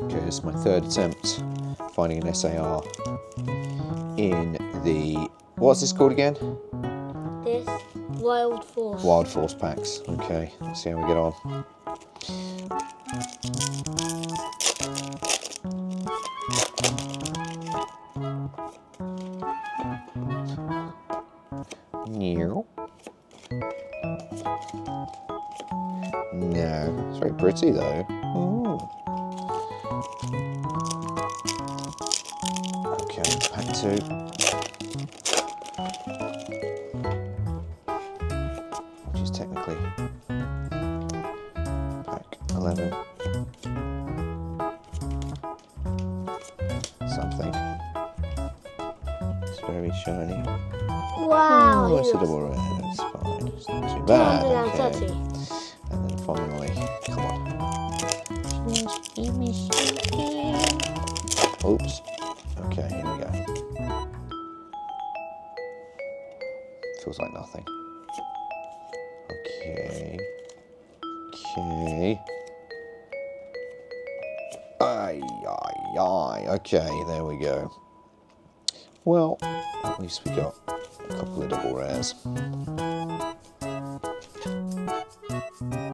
Okay, this is my third attempt finding an SAR in the... What's this called again? This Wild Force. Wild Force packs. Okay, let's see how we get on. No. No, it's very pretty though. Ooh. Okay, pack 2. Which is technically pack 11. Something. It's very shiny. Wow. Oh, it's a double red. It's fine. It's not too bad. Okay. 230. And then finally, come on. Just give me something. Oops. Okay, here we go. Feels like nothing. Okay. Okay. Aye, aye, aye. Okay, there we go. Well, at least we got a couple of double rares.